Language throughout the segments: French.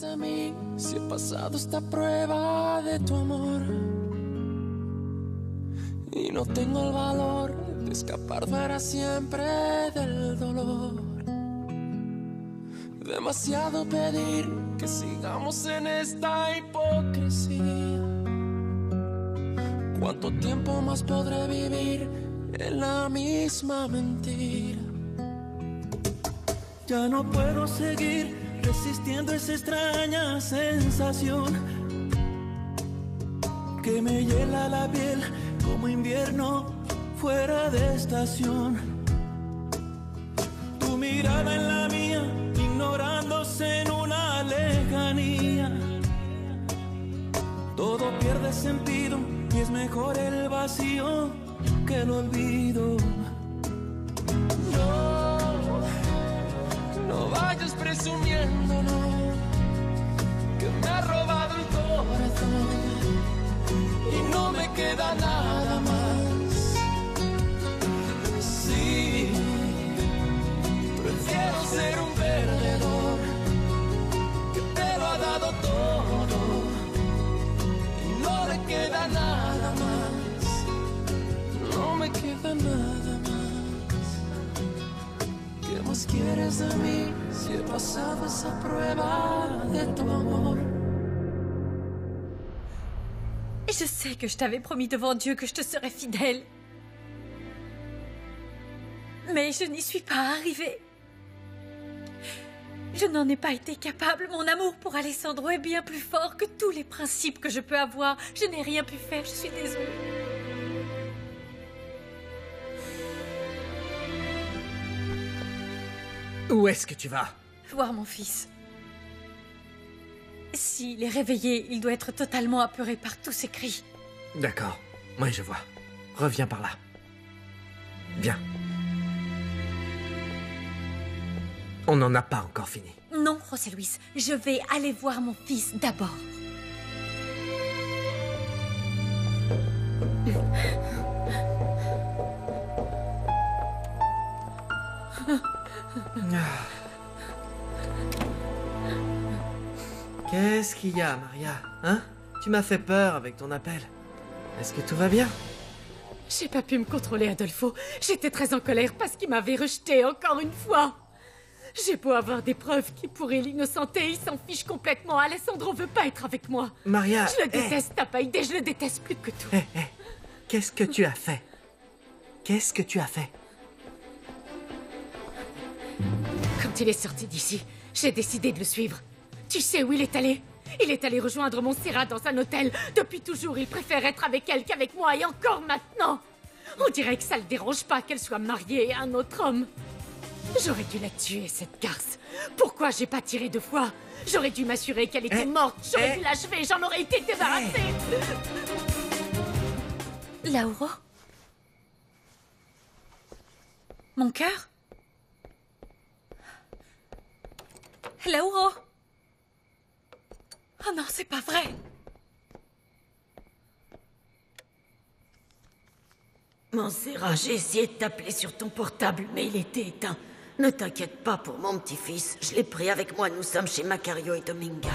de mí si he pasado esta prueba de tu amor? Y no tengo el valor de escapar para siempre del dolor. Demasiado pedir que sigamos en esta hipocresía. ¿Cuánto tiempo más podré vivir en la misma mentira? Ya no puedo seguir resistiendo esa extraña sensación que me hiela la piel como invierno fuera de estación. Tu mirada en la mía, ignorándose en una lejanía. Todo pierde sentido y es mejor el vacío que el olvido. No vayas presumiendo, no, que me ha robado el corazón y no me queda nada más. Sí, prefiero ser un perdedor que te lo ha dado todo y no le queda nada más. No me queda nada más. ¿Qué más quieres de mí si he pasado esa prueba de tu amor? Je sais que je t'avais promis devant Dieu que je te serais fidèle. Mais je n'y suis pas arrivée. Je n'en ai pas été capable. Mon amour pour Alessandro est bien plus fort que tous les principes que je peux avoir. Je n'ai rien pu faire, je suis désolée. Où est-ce que tu vas? Voir mon fils. S'il est réveillé, il doit être totalement apeuré par tous ces cris. D'accord. Oui, je vois. Reviens par là. Bien. On n'en a pas encore fini. Non, José Luis, je vais aller voir mon fils d'abord. Qu'est-ce qu'il y a, Maria? Hein? Tu m'as fait peur avec ton appel. Est-ce que tout va bien? J'ai pas pu me contrôler, Adolfo. J'étais très en colère parce qu'il m'avait rejetée encore une fois. J'ai beau avoir des preuves qui pourraient l'innocenter, il s'en fiche complètement. Alessandro veut pas être avec moi. Maria... Je le déteste, t'as pas idée, je le déteste plus que tout. Qu'est-ce que tu as fait? Qu'est-ce que tu as fait? Quand il est sorti d'ici, j'ai décidé de le suivre. Tu sais où il est allé? Il est allé rejoindre Montserrat dans un hôtel. Depuis toujours, il préfère être avec elle qu'avec moi, et encore maintenant. On dirait que ça le dérange pas qu'elle soit mariée à un autre homme. J'aurais dû la tuer, cette garce. Pourquoi j'ai pas tiré 2 fois? J'aurais dû m'assurer qu'elle était morte. J'aurais dû l'achever, j'en aurais été débarrassée. Lauro? Mon cœur? Lauro? Oh non, c'est pas vrai. Montserrat, j'ai essayé de t'appeler sur ton portable, mais il était éteint. Ne t'inquiète pas pour mon petit-fils. Je l'ai pris avec moi, nous sommes chez Macario et Dominga.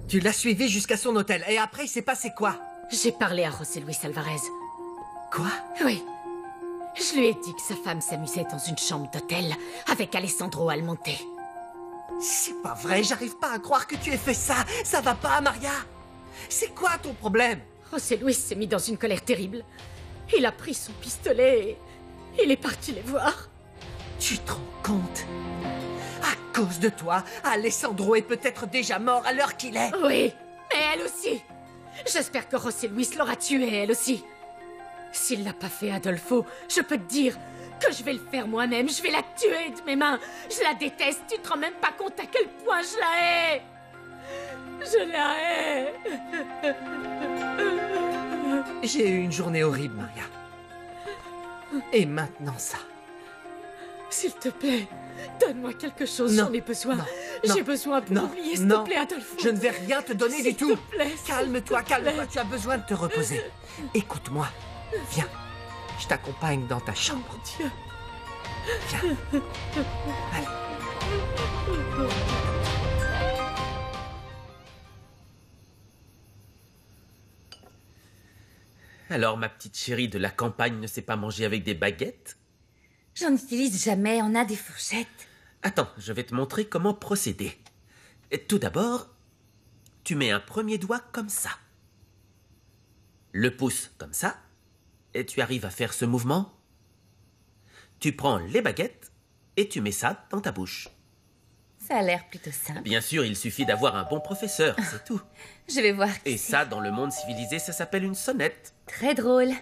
Tu l'as suivi jusqu'à son hôtel. Et après, il s'est passé quoi? J'ai parlé à José Luis Alvarez. Quoi? Oui. Je lui ai dit que sa femme s'amusait dans une chambre d'hôtel avec Alessandro Almonte. C'est pas vrai, j'arrive pas à croire que tu aies fait ça. Ça va pas, Maria? C'est quoi ton problème? José Luis s'est mis dans une colère terrible. Il a pris son pistolet et il est parti les voir. Tu te rends compte? À cause de toi, Alessandro est peut-être déjà mort à l'heure qu'il est. Oui, mais elle aussi. J'espère que José Luis l'aura tuée, elle aussi. S'il l'a pas fait, Adolfo, je peux te dire que je vais le faire moi-même. Je vais la tuer de mes mains. Je la déteste. Tu te rends même pas compte à quel point je la hais. Je la hais. J'ai eu une journée horrible, Maria. Et maintenant ça. S'il te plaît, Donne-moi quelque chose, Non. j'en ai besoin. Non. J'ai Non. besoin pour Non. oublier, s'il Non. te plaît, Adolfo. Je ne vais rien te donner du tout. S'il te plaît, Calme-toi, s'il te calme-toi. plaît. Tu as besoin de te reposer. Écoute-moi. Viens. Je t'accompagne dans ta chambre. Mon Dieu. Viens. Allez. Alors, ma petite chérie de la campagne ne sait pas manger avec des baguettes? J'en utilise jamais, on a des fourchettes. Attends, je vais te montrer comment procéder. Et tout d'abord, tu mets un premier doigt comme ça. Le pouce comme ça. Et tu arrives à faire ce mouvement. Tu prends les baguettes et tu mets ça dans ta bouche. Ça a l'air plutôt simple. Bien sûr, il suffit d'avoir un bon professeur, c'est tout. Je vais voir. Et ça, dans le monde civilisé, ça s'appelle une sonnette. Très drôle.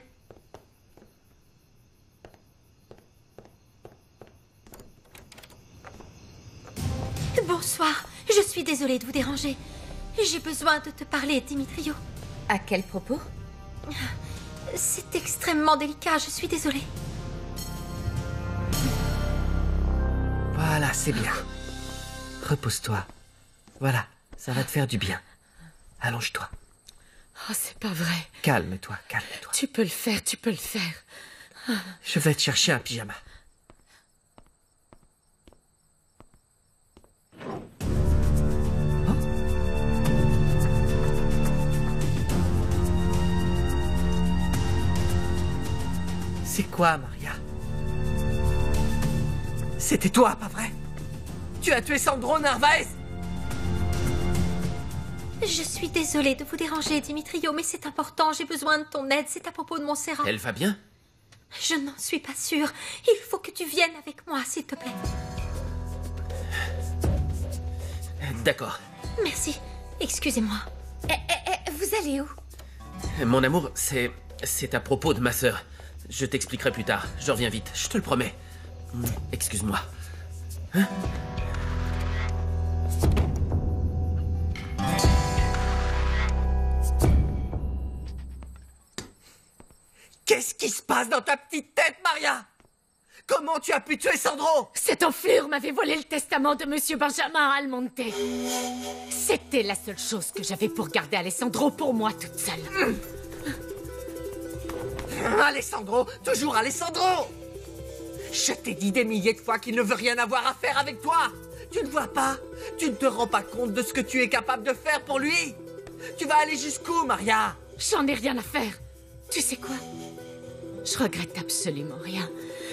Bonsoir, je suis désolée de vous déranger. J'ai besoin de te parler, Dimitrio. À quel propos? C'est extrêmement délicat, je suis désolée. Voilà, c'est bien. Repose-toi. Voilà, ça va te faire du bien. Allonge-toi. Oh, c'est pas vrai. Calme-toi, calme-toi. Tu peux le faire, tu peux le faire. Je vais te chercher un pyjama. C'est quoi, Maria? C'était toi, pas vrai? Tu as tué Sandro Narvaez? Je suis désolée de vous déranger, Dimitrio, mais c'est important, j'ai besoin de ton aide, c'est à propos de Montserrat. Elle va bien? Je n'en suis pas sûre. Il faut que tu viennes avec moi, s'il te plaît. D'accord. Merci. Excusez-moi. Vous allez où? Mon amour, c'est à propos de ma sœur. Je t'expliquerai plus tard. Je reviens vite, je te le promets. Excuse-moi. Hein? Qu'est-ce qui se passe dans ta petite tête, Maria? Comment tu as pu tuer Sandro? Cette enflure m'avait volé le testament de Monsieur Benjamin Almonte. C'était la seule chose que j'avais pour garder Alessandro pour moi toute seule. Alessandro, toujours Alessandro! Je t'ai dit des milliers de fois qu'il ne veut rien avoir à faire avec toi. Tu ne vois pas? Tu ne te rends pas compte de ce que tu es capable de faire pour lui? Tu vas aller jusqu'où, Maria? J'en ai rien à faire. Tu sais quoi? Je regrette absolument rien.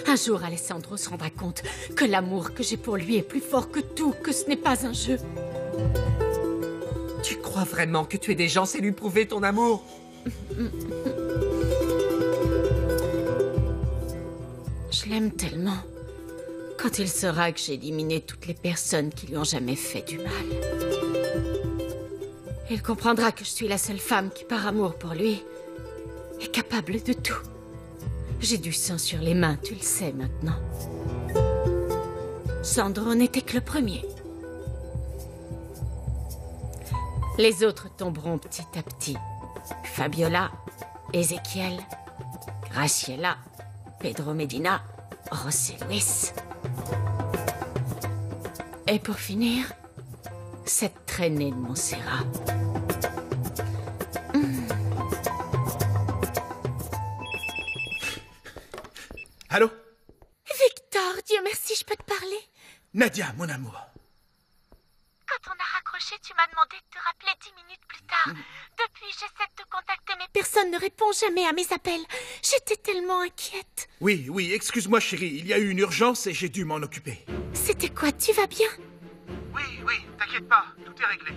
Un jour, Alessandro se rendra compte que l'amour que j'ai pour lui est plus fort que tout, que ce n'est pas un jeu. Tu crois vraiment que tuer des gens, c'est lui prouver ton amour? Je l'aime tellement. Quand il saura que j'ai éliminé toutes les personnes qui lui ont jamais fait du mal, il comprendra que je suis la seule femme qui, par amour pour lui, est capable de tout. J'ai du sang sur les mains, tu le sais maintenant. Sandro n'était que le premier. Les autres tomberont petit à petit. Fabiola, Ezequiel, Graciela, Pedro Medina, José Luis. Et pour finir, cette traînée de Montserrat. Allô? Victor, Dieu merci, je peux te parler? Nadia, mon amour. Quand on a raccroché, tu m'as demandé de te rappeler 10 minutes plus tard. Depuis, j'essaie de te contacter, mais personne ne répond jamais à mes appels. J'étais tellement inquiète. Oui, excuse-moi chérie, il y a eu une urgence et j'ai dû m'en occuper. C'était quoi, tu vas bien? Oui, t'inquiète pas, tout est réglé.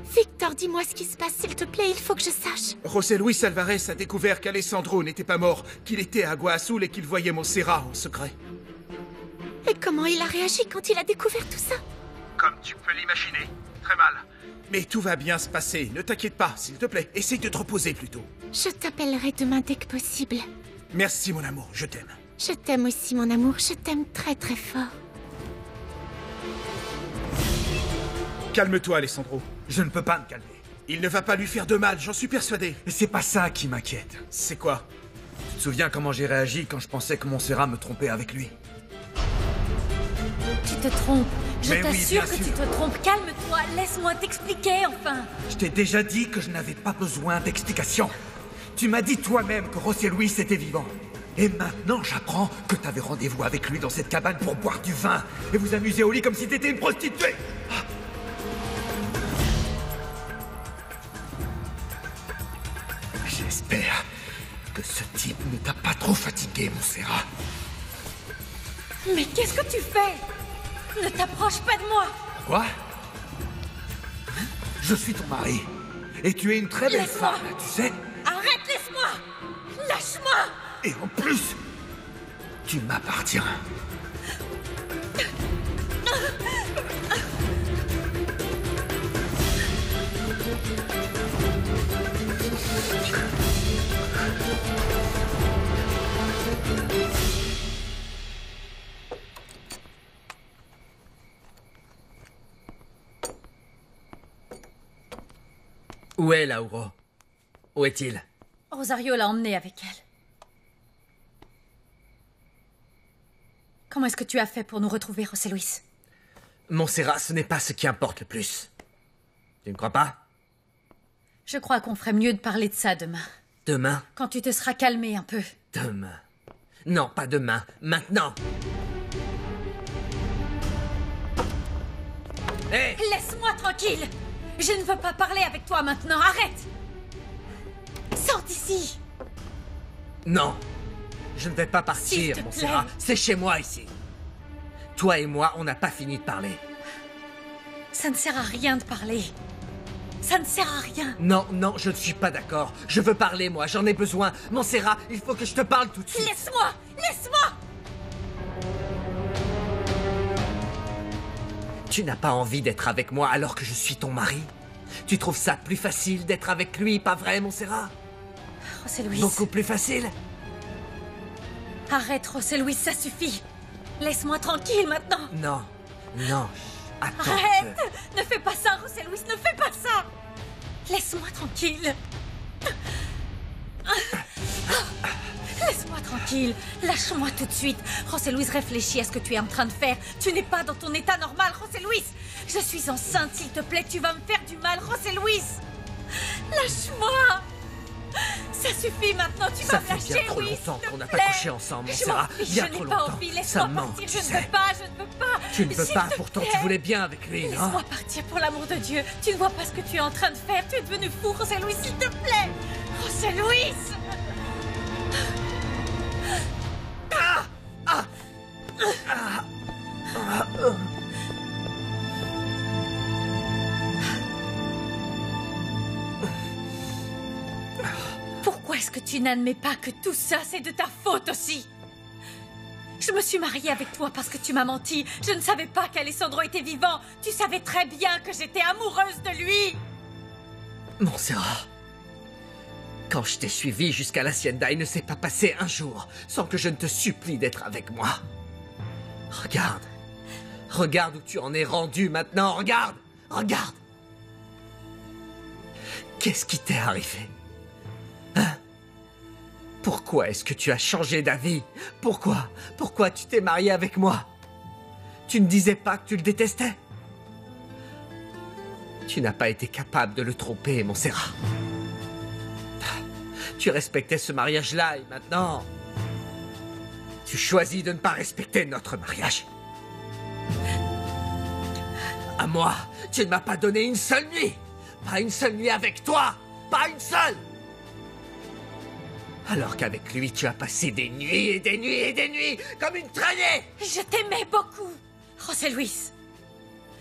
Victor, dis-moi ce qui se passe, s'il te plaît, il faut que je sache. José Luis Alvarez a découvert qu'Alessandro n'était pas mort, qu'il était à Agua Azul et qu'il voyait Montserrat en secret. Et comment il a réagi quand il a découvert tout ça? Comme tu peux l'imaginer, très mal. Mais tout va bien se passer, ne t'inquiète pas, s'il te plaît. Essaye de te reposer plutôt. Je t'appellerai demain dès que possible. Merci mon amour, je t'aime. Je t'aime aussi, mon amour, je t'aime très très fort. Calme-toi, Alessandro. Je ne peux pas me calmer. Il ne va pas lui faire de mal, j'en suis persuadé. Et c'est pas ça qui m'inquiète. C'est quoi? Tu te souviens comment j'ai réagi quand je pensais que Montserrat me trompait avec lui? Tu te trompes. Je Mais oui, t'assure bien que tu sûr. te trompes. Calme-toi, laisse-moi t'expliquer enfin. Je t'ai déjà dit que je n'avais pas besoin d'explications. Tu m'as dit toi-même que José Luis était vivant. Et maintenant, j'apprends que t'avais rendez-vous avec lui dans cette cabane pour boire du vin et vous amuser au lit comme si t'étais une prostituée. J'espère que ce type ne t'a pas trop fatigué, Montserrat. Mais qu'est-ce que tu fais? Ne t'approche pas de moi. Quoi? Je suis ton mari. Et tu es une très belle Laisse-moi. femme, tu sais. Arrête, laisse-moi. Lâche-moi. Et en plus, tu m'appartiens. Où est Lauro? Où est-il? Rosario l'a emmené avec elle. Comment est-ce que tu as fait pour nous retrouver, José Luis? Montserrat, ce n'est pas ce qui importe le plus. Tu ne crois pas? Je crois qu'on ferait mieux de parler de ça demain. Demain? Quand tu te seras calmé un peu. Demain. Non, pas demain. Maintenant. Hé! Laisse-moi tranquille. Je ne veux pas parler avec toi maintenant. Arrête. Sors d'ici. Non. Je ne vais pas partir, S'il te Montserrat. plaît. C'est chez moi ici. Toi et moi, on n'a pas fini de parler. Ça ne sert à rien de parler. Ça ne sert à rien. Non, non, je ne suis pas d'accord. Je veux parler, moi. J'en ai besoin. Montserrat, il faut que je te parle tout de suite. Laisse-moi. Laisse-moi. Tu n'as pas envie d'être avec moi alors que je suis ton mari? Tu trouves ça plus facile d'être avec lui, pas vrai, Montserrat? José Luis. Beaucoup plus facile? Arrête, José Luis, ça suffit. Laisse-moi tranquille maintenant. Non, non. Attends. Arrête. Ne fais pas ça, José Luis. Ne fais pas ça. Laisse-moi tranquille. Laisse-moi tranquille. Lâche-moi tout de suite. José Luis, réfléchis à ce que tu es en train de faire. Tu n'es pas dans ton état normal, José Luis. Je suis enceinte, s'il te plaît. Tu vas me faire du mal, José Luis. Lâche-moi. Ça suffit maintenant. Tu vas Ça me fait lâcher, bien trop oui, longtemps s'il te qu'on n'a pas plaît. couché ensemble, Je Montserrat. m'en fiche, Bien je trop n'ai pas longtemps. envie. Ça Laisse-moi manque, partir. tu Je ne sais. veux pas. Je ne veux pas. Tu ne veux S'il pas, te pourtant plaît. tu voulais bien avec lui, non? Laisse-moi partir pour l'amour de Dieu. Tu ne vois pas ce que tu es en train de faire. Tu es devenu fou, José Luis, s'il te plaît. José Luis. Pourquoi est-ce que tu n'admets pas que tout ça, c'est de ta faute aussi? Je me suis mariée avec toi parce que tu m'as menti. Je ne savais pas qu'Alessandro était vivant. Tu savais très bien que j'étais amoureuse de lui. Montserrat, quand je t'ai suivi jusqu'à l'Hacienda, il ne s'est pas passé un jour sans que je ne te supplie d'être avec moi. Regarde. Regarde où tu en es rendu maintenant. Regarde. Regarde. Qu'est-ce qui t'est arrivé? Hein? Pourquoi est-ce que tu as changé d'avis? Pourquoi? Pourquoi tu t'es marié avec moi? Tu ne disais pas que tu le détestais? Tu n'as pas été capable de le tromper, Montserrat. Tu respectais ce mariage-là et maintenant... tu choisis de ne pas respecter notre mariage. À moi, tu ne m'as pas donné une seule nuit. Pas une seule nuit avec toi. Pas une seule. Alors qu'avec lui, tu as passé des nuits et des nuits et des nuits comme une traînée. Je t'aimais beaucoup, José Luis.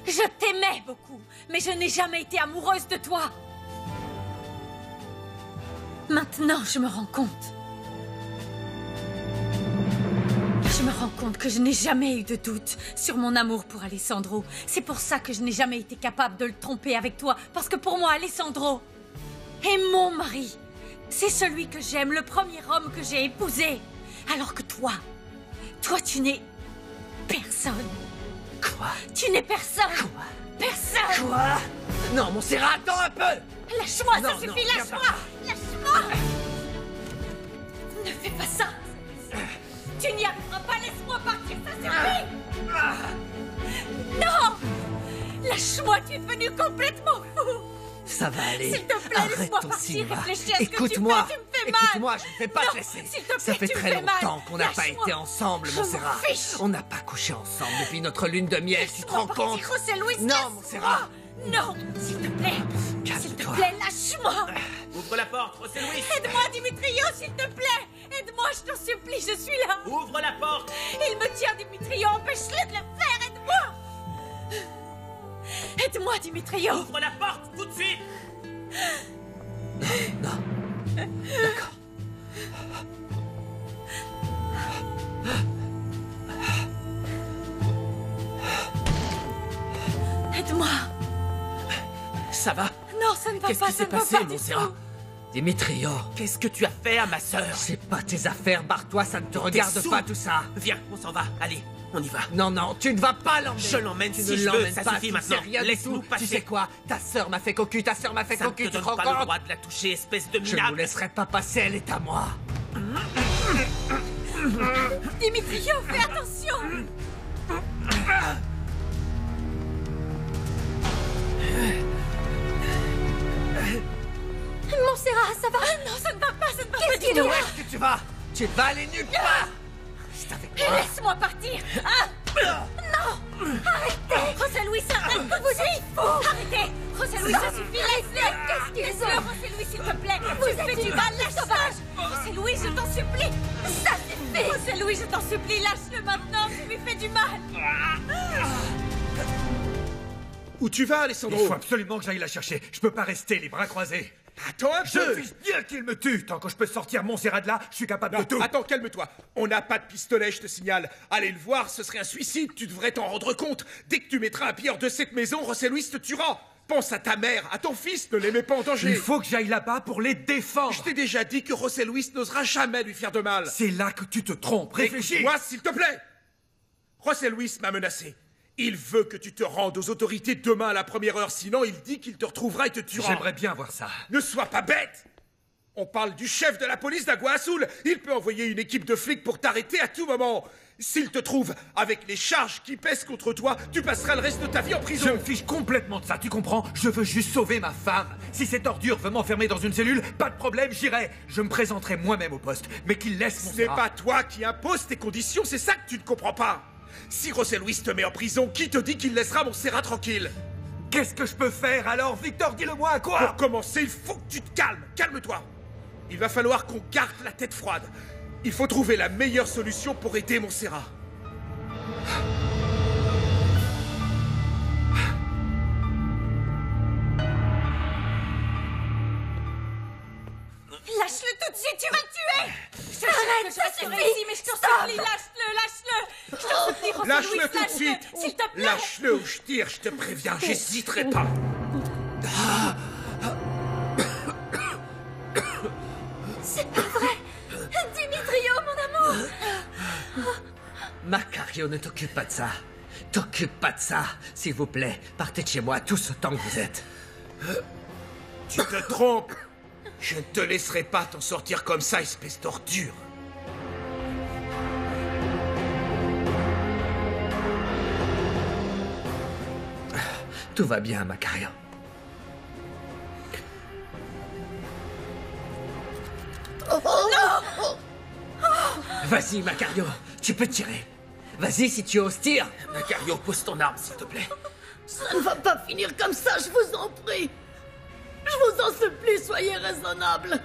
Je t'aimais beaucoup, mais je n'ai jamais été amoureuse de toi. Maintenant, je me rends compte. Je me rends compte que je n'ai jamais eu de doute sur mon amour pour Alessandro. C'est pour ça que je n'ai jamais été capable de le tromper avec toi. Parce que pour moi, Alessandro est mon mari. C'est celui que j'aime, le premier homme que j'ai épousé. Alors que toi, tu n'es personne. Quoi? Tu n'es personne. Quoi? Personne. Quoi? Non, Montserrat, attends un peu. Lâche-moi, ça Non, suffit, non, viens lâche-moi. par Lâche-moi. Ne fais pas ça. Tu n'y arriveras pas, laisse-moi partir, ça suffit. Lâche-moi, tu es devenu complètement fou. Ça va aller. S'il te plaît, Arrête laisse-moi ton partir, cinéma. réfléchis à ce que tu fais, Écoute-moi. tu me fais mal. Écoute-moi, je ne vais pas Non, te laisser. s'il te plaît, Ça fait tu me très fais mal. longtemps qu'on n'a pas Lâche-moi. été ensemble, Je Montserrat. m'en fiche. On n'a pas couché ensemble depuis notre lune de miel, tu te rends Laisse-moi compte? partir, José Luis, Non, laisse-moi. Montserrat. Non, s'il te plaît. S'il te Calme-toi. plaît, lâche-moi. Ouvre la porte, José Luis. Aide-moi, Dimitrio, s'il te plaît. Aide-moi, je t'en supplie, je suis là. Ouvre la porte. Il me tient, Dimitrio, empêche-le de le faire, aide-moi. Aide-moi, Dimitrio. Ouvre la porte, tout de suite. Non. D'accord. Aide-moi. Ça va? Non, ça ne va Qu'est-ce pas, qui ça s'est ne va passé, pas du Montserrat? tout. Dimitrio, Qu'est-ce que tu as fait à ma sœur? c'est pas tes affaires, barre-toi, ça ne te regarde sous. pas tout ça. Viens, on s'en va. Allez, on y va. Non, non, tu ne vas pas l'emmener. Je l'emmène Tu si ne je veux, l'emmènes ça pas, suffit tu ne maintenant. sais rien du Laisse-nous tout. passer. Tu sais quoi? Ta sœur m'a fait cocu, ta sœur m'a fait Ça ne cocu, te tu te donne rends pas le compte? droit de la toucher, espèce de Je ne minable. vous laisserai pas passer, elle est à moi. Dimitrio, fais attention. Montserrat, ça va? Non, ça ne va pas, ça ne va pas Qu'est-ce du qu'il tout. y a? Où est-ce que tu vas? Tu vas aller nulle part. C'est avec moi. Laisse-moi partir. Ah. Non. Arrêtez. José Luis, arrête. Vous êtes fou. Arrêtez. José Luis, ça suffit. Laisse-le. Qu'est-ce qu'ils ont? José Luis, s'il te plaît. Tu me fais du mal. Lâche-le. José Luis, je t'en supplie. Ça suffit. José Luis, je t'en supplie. Lâche-le maintenant. Tu lui fais du mal. Où tu vas, Il Alessandro? faut absolument que j'aille la chercher. Je peux pas rester les bras croisés. Attends un Je peu. fiche bien qu'il me tue. Tant que je peux sortir Montserrat de là, je suis capable Non, de tout. attends, calme-toi. On n'a pas de pistolet, je te signale. Aller le voir, ce serait un suicide, tu devrais t'en rendre compte. Dès que tu mettras un pied hors de cette maison, José Luis te tuera. Pense à ta mère, à ton fils, ne les mets pas en danger. Il faut que j'aille là-bas pour les défendre. Je t'ai déjà dit que José Luis n'osera jamais lui faire de mal. C'est là que tu te trompes. Réfléchis. Moi, s'il te plaît. José Luis m'a menacé. Il veut que tu te rendes aux autorités demain à la première heure, sinon il dit qu'il te retrouvera et te tuera. J'aimerais bien voir ça. Ne sois pas bête. On parle du chef de la police d'Agua Azul. Il peut envoyer une équipe de flics pour t'arrêter à tout moment. S'il te trouve avec les charges qui pèsent contre toi, tu passeras le reste de ta vie en prison. Je me fiche complètement de ça, tu comprends? Je veux juste sauver ma femme. Si cette ordure veut m'enfermer dans une cellule, pas de problème, j'irai. Je me présenterai moi-même au poste. Mais qu'il laisse mon Ce n'est pas toi qui imposes tes conditions, c'est ça que tu ne comprends pas. Si José Luis te met en prison, qui te dit qu'il laissera Montserrat tranquille? Qu'est-ce que je peux faire alors, Victor? Dis-le-moi à quoi? Pour commencer, il faut que tu te calmes. Calme-toi. Il va falloir qu'on garde la tête froide. Il faut trouver la meilleure solution pour aider Montserrat. Lâche-le tout de suite, tu vas le tuer. Arrête, ça suffit. suffit. Mais je t'en supplie, lâche-le, lâche-le. Je t'en supplie, José Luis, Lâche-le tout de suite. S'il te plaît. Lâche-le ou je tire, je te préviens, j'hésiterai pas. C'est pas vrai. Dimitrio, mon amour. Macario, ne t'occupe pas de ça. T'occupe pas de ça. S'il vous plaît, partez de chez moi tous autant que vous êtes. Tu te trompes. Je ne te laisserai pas t'en sortir comme ça, espèce d'ordure. Tout va bien, Macario. Vas-y, Macario, tu peux tirer. Vas-y si tu oses, tire. Macario, pose ton arme, s'il te plaît. Ça ne va pas finir comme ça, je vous en prie. Je vous en supplie, soyez raisonnable.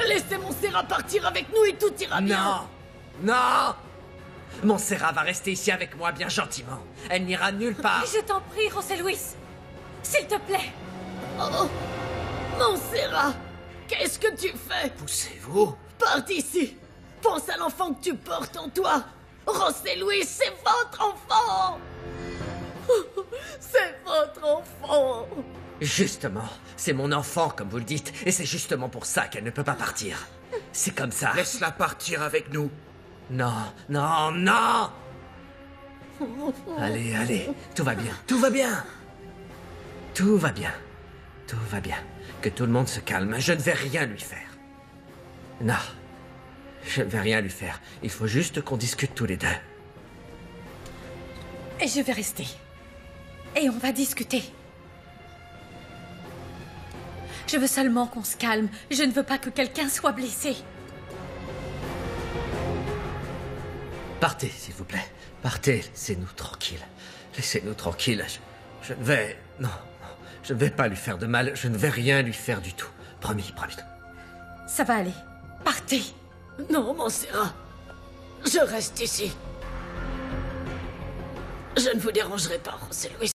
Laissez Montserrat partir avec nous et tout ira bien. Non, non. Montserrat va rester ici avec moi bien gentiment. Elle n'ira nulle part. Je t'en prie, José Luis. S'il te plaît. Oh, Montserrat, qu'est-ce que tu fais? Poussez-vous. Pars d'ici. Pense à l'enfant que tu portes en toi. José Luis, c'est votre enfant. C'est votre enfant. Justement, c'est mon enfant, comme vous le dites, et c'est justement pour ça qu'elle ne peut pas partir. C'est comme ça. Laisse-la partir avec nous. Non, non, non. Allez, allez, tout va bien, tout va bien. Tout va bien, tout va bien. Que tout le monde se calme, je ne vais rien lui faire. Non, je ne vais rien lui faire. Il faut juste qu'on discute tous les deux. Et je vais rester. et on va discuter. Je veux seulement qu'on se calme. Je ne veux pas que quelqu'un soit blessé. Partez, s'il vous plaît. Partez, laissez-nous tranquilles. Laissez-nous tranquilles. Je ne vais... Non, je ne vais pas lui faire de mal. Je ne vais rien lui faire du tout. Promis, promis. Ça va aller. Partez. Non, Montserrat. Je reste ici. Je ne vous dérangerai pas, José Luis.